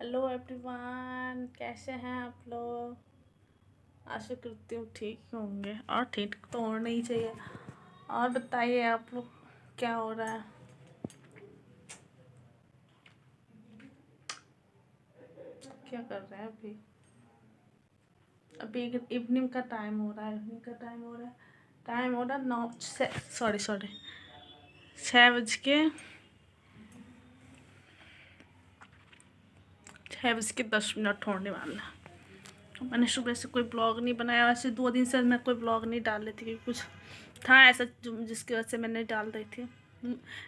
Hello everyone, कैसे हैं आप लोग। आशा करती हूँ ठीक ही होंगे और ठीक तो होना ही चाहिए। और बताइए आप लोग क्या हो रहा है। क्या कर रहे हैं अभी। अभी इवनिंग का टाइम हो रहा है। टाइम हो रहा है 6 बज के 10 मिनट होने वाला है। मैंने सुबह से कोई ब्लॉग नहीं बनाया। वैसे 2 दिन से मैं कोई ब्लॉग नहीं डाल रही थी क्योंकि कुछ था ऐसा जिसकी वजह से मैंने डाल रही थी।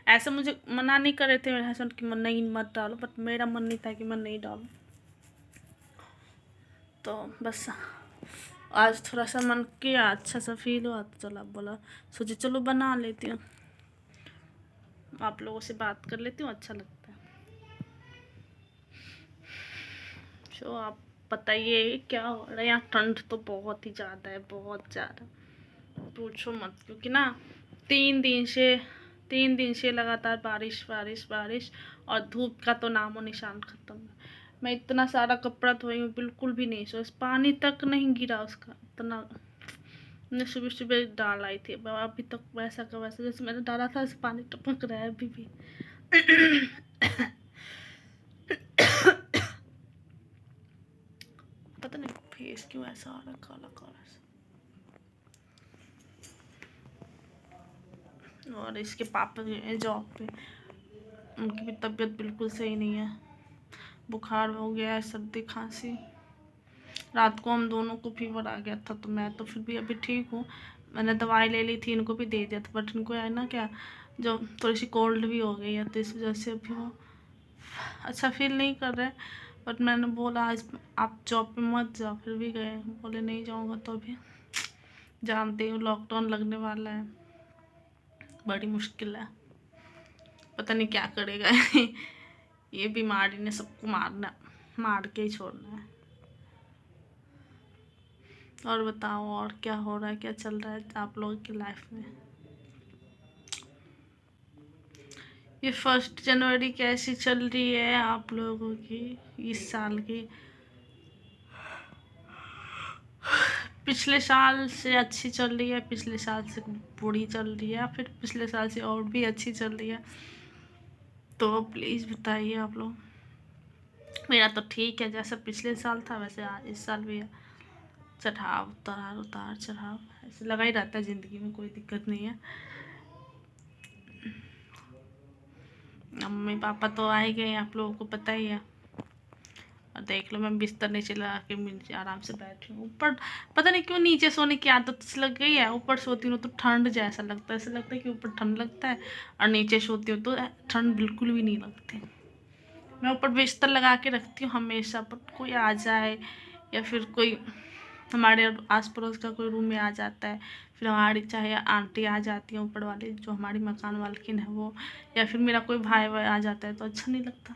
ऐसा मुझे मना नहीं कर रहे थे मेरे हस्बैंड कि मन नहीं मत डालो, बट मेरा मन नहीं था कि मैं नहीं डालूं। तो बस आज थोड़ा सा मन किया, अच्छा सा फील हुआ तो चला बोला सोचे चलो बना लेती हूँ, आप लोगों से बात कर लेती हूँ, अच्छा लगता है। तो आप बताइए क्या हो रहा है। यहाँ ठंड तो बहुत ही ज़्यादा है, बहुत ज़्यादा, पूछो मत। क्योंकि ना 3 दिन से लगातार बारिश बारिश बारिश, और धूप का तो नामो निशान खत्म है। मैं इतना सारा कपड़ा धोई हूँ, बिल्कुल भी नहीं सोच, पानी तक नहीं गिरा उसका। इतना मैंने सुबह सुबह डाल आई थी, अब अभी तक वैसा का वैसा जैसे मैंने डाला था ऐसे पानी टपक रहा है अभी भी। पता नहीं फेस क्यों ऐसा हो रहा है, काला काला सा। और इसके पापा गए हैं जॉब पे, उनकी भी तबीयत बिल्कुल सही नहीं है। बुखार हो गया है, सर्दी खांसी। रात को हम दोनों को फीवर आ गया था, तो मैं तो फिर भी अभी ठीक हूँ। मैंने दवाई ले ली थी, इनको भी दे दिया था, बट इनको है ना क्या, जो थोड़ी सी कोल्ड भी हो गई है, तो इस वजह से अभी वो अच्छा फील नहीं कर रहे। बट मैंने बोला आज आप जॉब पे मत जाओ, फिर भी गए। बोले नहीं जाऊँगा तो अभी जानते हो लॉकडाउन लगने वाला है, बड़ी मुश्किल है। पता नहीं क्या करेगा। ये बीमारी ने सबको मार के ही छोड़ना है। और बताओ और क्या हो रहा है, क्या चल रहा है आप लोगों की लाइफ में। ये 1 जनवरी कैसी चल रही है आप लोगों की इस साल की। पिछले साल से अच्छी चल रही है, पिछले साल से बुरी चल रही है, फिर पिछले साल से और भी अच्छी चल रही है, तो प्लीज़ बताइए आप लोग। मेरा तो ठीक है, जैसा पिछले साल था वैसे आज इस साल भी है। चढ़ाव उतार उतार चढ़ाव ऐसे लगा ही रहता है ज़िंदगी में, कोई दिक्कत नहीं है। मम्मी पापा तो आ ही गए, आप लोगों को पता ही है। और देख लो मैं बिस्तर नीचे लगा के नीचे आराम से बैठी हूँ। ऊपर पता नहीं क्यों नीचे सोने की आदत सी लग गई है। ऊपर सोती हूँ तो ठंड जैसा लगता है, ऐसा लगता है कि ऊपर ठंड लगता है, और नीचे सोती हूँ तो ठंड बिल्कुल भी नहीं लगती। मैं ऊपर बिस्तर लगा के रखती हूँ हमेशा, पर कोई आ जाए या फिर कोई हमारे आस पड़ोस का कोई रूम में आ जाता है, फिर हमारी चाहे आंटी आ जाती है ऊपर वाली जो हमारी मकान मालकिन है वो, या फिर मेरा कोई भाई वाई आ जाता है, तो अच्छा नहीं लगता।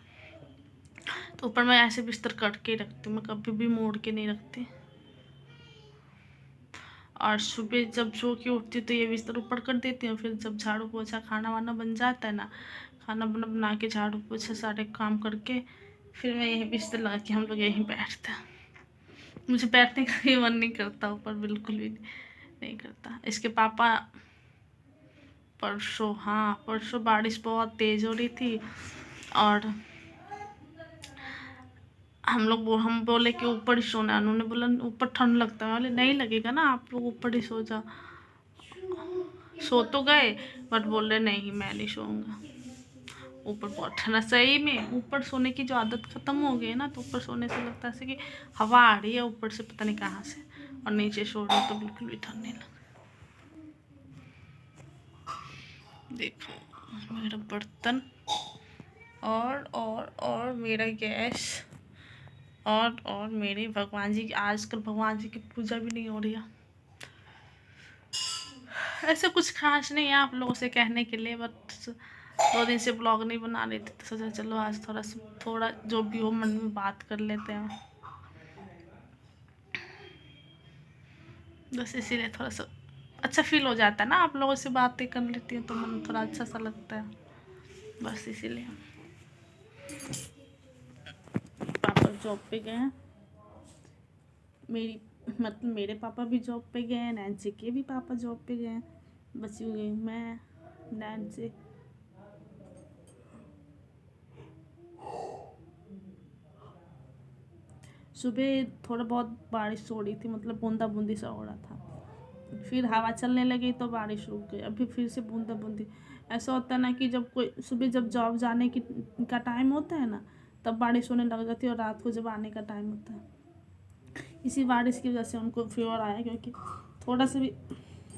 तो ऊपर मैं ऐसे बिस्तर कट के रखती हूँ, मैं कभी भी मोड़ के नहीं रखती। और सुबह जब सो के उठती हूँ तो ये बिस्तर ऊपर कर देती हूँ, फिर जब झाड़ू पोछा खाना वाना बन जाता है ना, खाना बना बना के झाड़ू पोछा सारे काम करके फिर मैं यही बिस्तर लगा के हम लोग यहीं बैठते हैं। मुझे बैठने का भी मन नहीं करता ऊपर, बिल्कुल भी नहीं करता। इसके पापा परसों, हाँ परसों बारिश बहुत तेज़ हो रही थी, और हम बोले कि ऊपर ही सोना, उन्होंने बोला ऊपर ठंड लगता है। बोले नहीं लगेगा ना, आप लोग ऊपर ही सो जाओ। सो तो गए, बट बोल रहे नहीं मैं नहीं सोऊंगा, ऊपर बहुत ठंडा। सही में ऊपर सोने की जो आदत खत्म हो गई है ना, तो ऊपर सोने से लगता है कि हवा आ रही है ऊपर से पता नहीं कहाँ से, और नीचे सो रही तो बिल्कुल भी ठंड नहीं लग। देखो मेरा बर्तन, और मेरा गैस, और मेरी भगवान जी, आजकल भगवान जी की पूजा भी नहीं हो रही है। ऐसे कुछ खास नहीं है आप लोगों से कहने के लिए, बट 2 दिन से ब्लॉग नहीं बना रही थी, तो सोचा चलो आज थोड़ा जो भी हो मन में बात कर लेते हैं। बस इसीलिए थोड़ा सा अच्छा फील हो जाता है ना, आप लोगों से बातें कर लेती हूँ तो मन थोड़ा अच्छा सा लगता है, बस इसीलिए। जॉब पे गए हैं। मेरे पापा भी जॉब पे गए हैं, नैन्सी के भी पापा जॉब पे गए हैं, बची हुई मैं, नैन्सी। सुबह थोड़ा बहुत बारिश हो रही थी, मतलब बूंदा बूंदी सा हो रहा था, फिर हवा चलने लगी तो बारिश रुक गई, अभी फिर से बूंदा बूंदी। ऐसा होता है ना कि जब कोई सुबह जब जॉब जाने की का टाइम होता है ना, तब बारिश होने लग जाती है, और रात को जब आने का टाइम होता है, इसी बारिश की वजह से उनको फीवर आया। क्योंकि थोड़ा सा भी,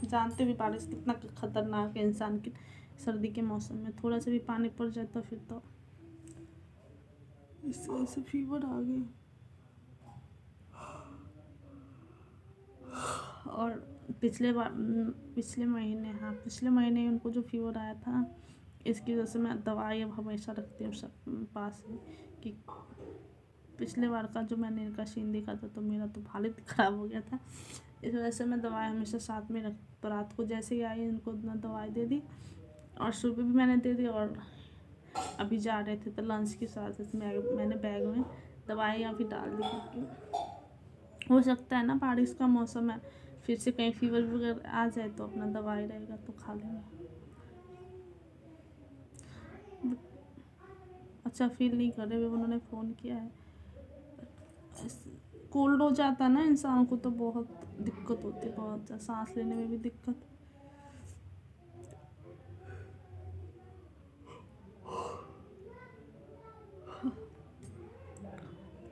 जानते भी बारिश कितना खतरनाक है इंसान की, सर्दी के मौसम में थोड़ा सा भी पानी पड़ जाए तो फिर तो इस वजह से फीवर आ गया। और पिछले महीने उनको जो फीवर आया था, इसकी वजह से मैं दवाई अब हमेशा रखती हूँ सब पास में, कि पिछले बार का जो मैंने इनका सीन देखा था तो मेरा तो हालत ख़राब हो गया था, इस वजह से मैं दवाई हमेशा साथ में रख। तो रात को जैसे ही आई इनको उतना दवाई दे दी, और सुबह भी मैंने दे दी, और अभी जा रहे थे तो लंच के साथ मैंने बैग में दवाइयाँ भी डाल दी, क्योंकि हो सकता है ना बारिश का मौसम है, फिर से कहीं फीवर वगैरह आ जाए तो अपना दवाई रहेगा तो खा लेंगे। अच्छा फील नहीं कर रहे, उन्होंने फ़ोन किया है। कोल्ड हो जाता है ना इंसान को तो बहुत दिक्कत होती है, बहुत सांस लेने में भी दिक्कत।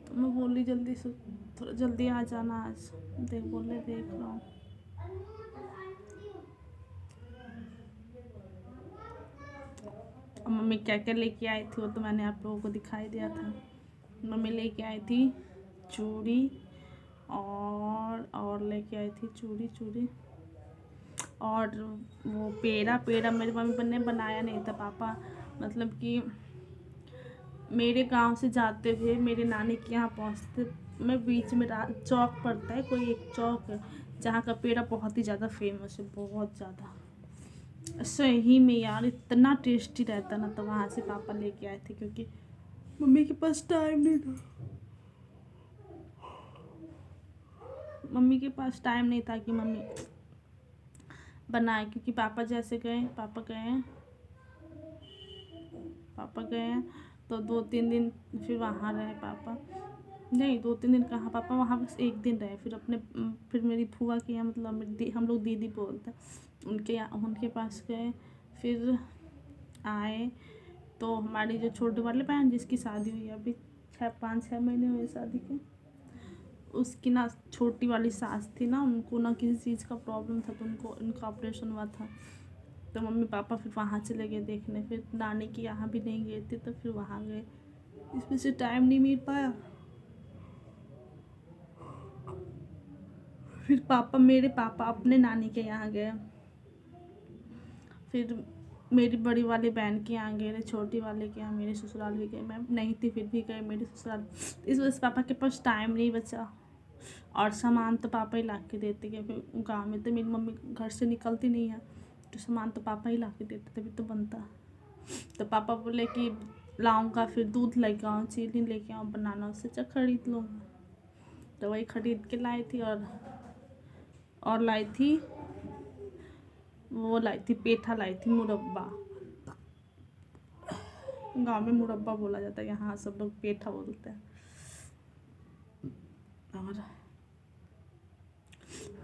तो मैं बोली जल्दी से थोड़ा जल्दी आ जाना आज, देख रहा हूँ। मम्मी क्या क्या लेके आई थी वो तो मैंने आप लोगों को दिखाई दिया था। मम्मी लेके आई थी चूड़ी, और लेके आई थी चूड़ी, और वो पेड़ा मेरी मम्मी ने बनाया नहीं था। पापा मतलब कि मेरे गांव से जाते हुए मेरे नानी के यहाँ पहुँचते मैं बीच में चौक पड़ता है, कोई एक चौक है जहाँ का पेड़ा बहुत ही ज़्यादा फेमस है, बहुत ज़्यादा। सही में यार इतना टेस्टी रहता ना, तो वहाँ से पापा लेके आए थे, क्योंकि मम्मी के पास टाइम नहीं था। कि मम्मी बनाए, क्योंकि पापा गए हैं तो 2-3 दिन फिर वहाँ रहे पापा। नहीं 2-3 दिन कहाँ, पापा वहाँ बस 1 दिन रहे। फिर मेरी फूआ के यहाँ, मतलब हम लोग दीदी बोलते हैं, उनके पास गए। फिर आए तो हमारी जो छोटे वाले बहन जिसकी शादी हुई है अभी 5-6 महीने हुए शादी के, उसकी ना छोटी वाली सास थी ना, उनको ना किसी चीज़ का प्रॉब्लम था, तो उनका ऑपरेशन हुआ था। तो मम्मी पापा फिर वहाँ चले गए देखने। फिर नानी के यहाँ भी नहीं गए थे तो फिर वहाँ गए, इसमें से टाइम नहीं मिल पाया। फिर मेरे पापा अपने नानी के यहाँ गए, फिर मेरी बड़ी वाली बहन के यहाँ गए, छोटी वाले के यहाँ, मेरे ससुराल भी गए। मैं नहीं थी फिर भी गए मेरे ससुराल। इस वजह से पापा के पास टाइम नहीं बचा, और सामान तो पापा ही ला के देते, क्योंकि गाँव में तो मेरी मम्मी घर से निकलती नहीं है, तो सामान तो पापा ही ला के देते, तभी तो बनता। तो पापा बोले कि लाऊंगा, फिर दूध लेके आऊँ, चीनी लेके आऊँ, बनाना उससे अच्छा खरीद लूँगा। तो वही खरीद के लाई थी, और लाई थी पेठा लाई थी, मुरब्बा। गांव में मुरब्बा बोला जाता है, यहाँ सब लोग पेठा बोलते हैं।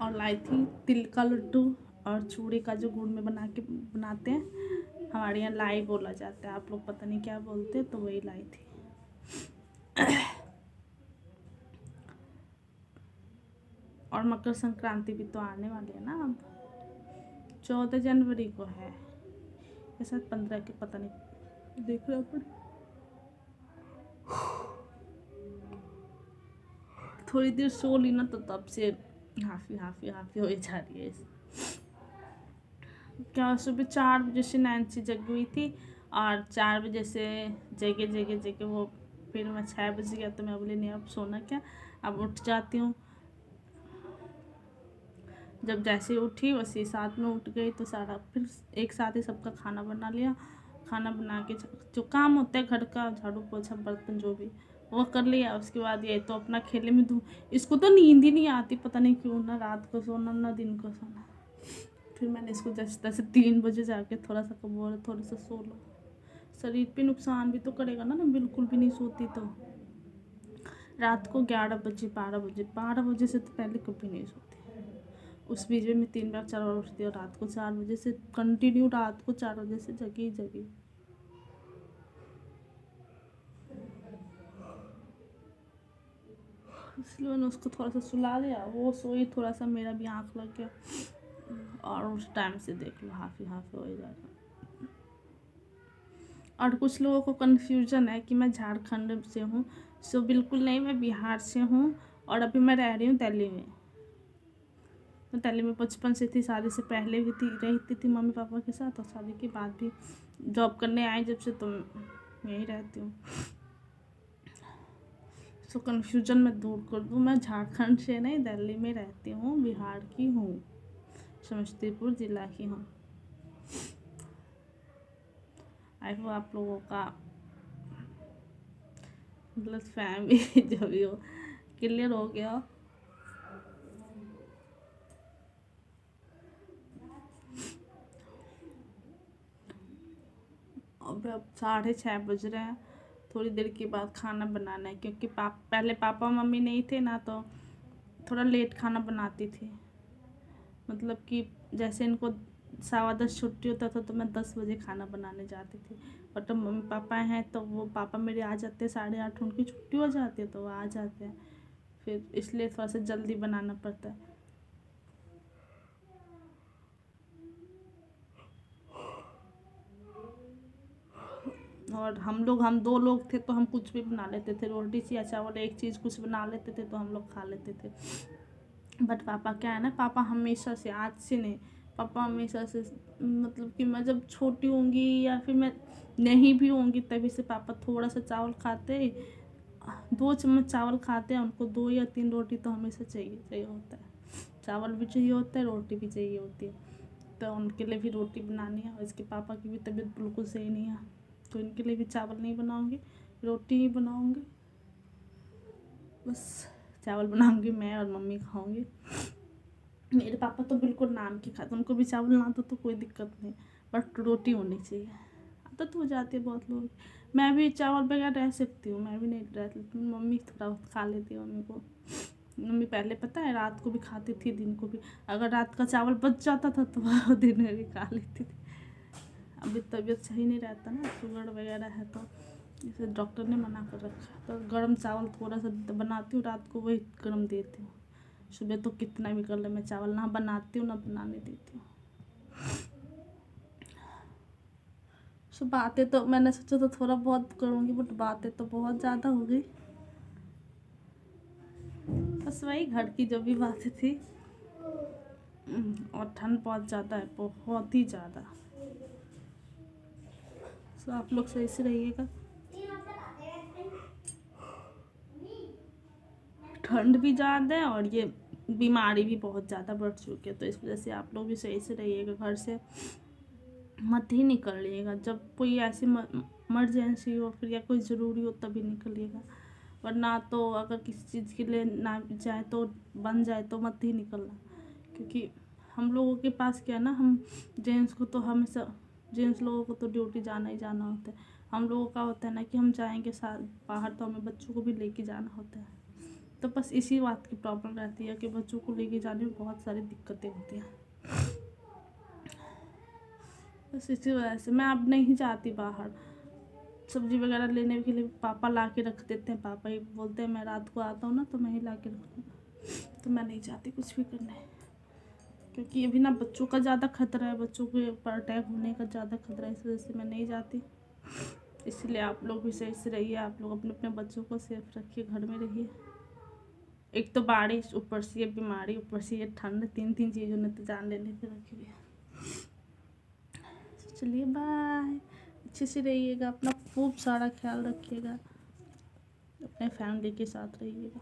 और लाई थी तिल का लड्डू, और चूड़ी का जो गुड़ में बनाते हैं, हमारे यहाँ लाई बोला जाता है, आप लोग पता नहीं क्या बोलते, तो वही लाई थी। और मकर संक्रांति भी तो आने वाली है ना, अब 14 जनवरी को है, ये शायद 15 के, पता नहीं, देख रहा पर थोड़ी देर सो ली ना, तो तब से हाफी हो जा रही है। क्या सुबह 4 बजे से नैन्सी जगी हुई थी, और 4 बजे से जगे वो, फिर मैं 6 बज गया तो मैं बोली नहीं अब सोना क्या, अब उठ जाती हूँ। जब जैसे उठी वैसे साथ में उठ गई, तो सारा फिर एक साथ ही सबका खाना बना लिया। खाना बना के जो काम होता है घर का, झाड़ू पोछा बर्तन जो भी, वो कर लिया। उसके बाद ये तो अपना खेले में धूम। इसको तो नींद ही नहीं आती, पता नहीं क्यों, ना रात को सोना ना दिन को सोना। फिर मैंने इसको जैसे तैसे 3 बजे जाके थोड़ा सा बोला थोड़ा सा सो लो, शरीर पे नुकसान भी तो करेगा ना बिल्कुल भी नहीं सोती तो। रात को 11 बजे 12 बजे से तो पहले कभी नहीं सोती। उस बीच में मैं 3 बार 4 बार उठती हूँ। रात को 4 बजे से कंटिन्यू, रात को 4 बजे से जगी जगी। इसलिए मैंने उसको थोड़ा सा सुला दिया, वो सोई, थोड़ा सा मेरा भी आँख लग गया, और उस टाइम से देख लो हाफी हाफी हो जाएगा। और कुछ लोगों को कन्फ्यूजन है कि मैं झारखंड से हूँ, सो बिल्कुल नहीं, मैं बिहार से हूँ और अभी मैं रह रही हूँ दिल्ली में। तो दिल्ली में बचपन से थी, शादी से पहले भी थी, रहती थी मम्मी पापा के साथ, और शादी के बाद भी जॉब करने आई जब से, तो यहीं रहती हूँ। सो कन्फ्यूजन मैं दूर कर दूँ, मैं झारखंड से नहीं दिल्ली में रहती हूँ, बिहार की हूँ, समस्तीपुर ज़िला की हूँ। आई होप आप लोगों का गलत फहमी जो भी हो क्लियर हो गया। अब 6:30 बज रहे हैं, थोड़ी देर के बाद खाना बनाना है, क्योंकि पहले पापा मम्मी नहीं थे ना, तो थोड़ा लेट खाना बनाती थी। मतलब कि जैसे इनको 10:15 छुट्टी होता था तो मैं 10 बजे खाना बनाने जाती थी। और तो मम्मी पापा हैं तो वो पापा मेरे आ जाते हैं 8:30, उनकी छुट्टी हो जाती है तो वो आ जाते हैं, फिर इसलिए थोड़ा सा जल्दी बनाना पड़ता है। और हम 2 लोग थे तो हम कुछ भी बना लेते थे, रोटी या चावल, एक चीज़ कुछ बना लेते थे तो हम लोग खा लेते थे। बट पापा क्या है ना, पापा हमेशा से, आज से नहीं, पापा हमेशा से, मतलब कि मैं जब छोटी होंगी या फिर मैं नहीं भी होंगी तभी से पापा थोड़ा सा चावल खाते, 2 चम्मच चावल खाते हैं, उनको 2 या 3 रोटी तो हमेशा चाहिए चाहिए होता है। चावल भी चाहिए होता है, रोटी भी चाहिए होती है, तो उनके लिए भी रोटी बनानी है। और इसके पापा की भी तबीयत बिल्कुल सही नहीं है, तो इनके लिए भी चावल नहीं बनाऊंगी, रोटी ही बनाऊंगी। बस चावल बनाऊंगी मैं और मम्मी खाऊंगी। मेरे पापा तो बिल्कुल नाम की खाते, उनको भी चावल ना दो तो कोई दिक्कत नहीं, बट रोटी होनी चाहिए। आदत हो जाती है बहुत लोग। मैं भी चावल बगैर रह सकती हूँ, मैं भी नहीं रह सकती, मम्मी थोड़ा खा लेती है। मम्मी पहले पता है रात को भी खाती थी, दिन को भी, अगर रात का चावल बच जाता था तो वह दिन में भी खा लेती थी। अभी तबीयत सही नहीं रहता ना, शुगर वगैरह है, तो जैसे डॉक्टर ने मना कर रखा, तो गर्म चावल थोड़ा सा बनाती हूँ, रात को वही गर्म देती हूँ। सुबह तो कितना भी कर ले, मैं चावल ना बनाती हूँ ना बनाने देती हूँ। सो बातें तो मैंने सोचा तो थोड़ा बहुत करूँगी, बट बातें तो बहुत ज़्यादा हो गई। बस वही घर की जो भी बातें थी। और ठंड बहुत ज़्यादा है, बहुत ही ज़्यादा। सो आप लोग सही से रहिएगा। ठंड भी ज़्यादा है और ये बीमारी भी बहुत ज़्यादा बढ़ चुकी है, तो इस वजह से आप लोग भी सही से रहिएगा, घर से मत ही निकलिएगा। जब कोई ऐसी इमरजेंसी हो फिर या कोई ज़रूरी हो तभी निकलिएगा, वरना तो अगर किसी चीज़ के लिए ना जाए तो बन जाए तो मत ही निकलना। क्योंकि हम लोगों के पास क्या है ना, हम जेंट्स को तो हमेशा, जेंट्स लोगों को तो ड्यूटी जाना ही जाना होता है। हम लोगों का होता है ना कि हम जाएंगे साथ बाहर तो हमें बच्चों को भी लेके जाना होता है, तो बस इसी बात की प्रॉब्लम रहती है कि बच्चों को लेके जाने में बहुत सारी दिक्कतें होती हैं। बस इसी वजह से मैं अब नहीं जाती बाहर। सब्जी वगैरह लेने के लिए पापा ला के रख देते हैं, पापा ही बोलते हैं मैं रात को आता हूँ ना तो मैं ही ला के रख दूँगा, तो मैं नहीं जाती कुछ भी करने। क्योंकि अभी ना बच्चों का ज़्यादा खतरा है, बच्चों के ऊपर अटैक होने का ज़्यादा खतरा है, इस वजह से मैं नहीं जाती। इसलिए आप लोग भी सही से रहिए, आप लोग अपने अपने बच्चों को सेफ रखिए, घर में रहिए। एक तो बारिश, ऊपर से ये बीमारी, ऊपर से ये ठंड, 3 चीज़ों ने तो जान लेने के रखी हुई है। चलिए बाय, अच्छे से रहिएगा, अपना खूब सारा ख्याल रखिएगा, अपने फैमिली के साथ रहिएगा।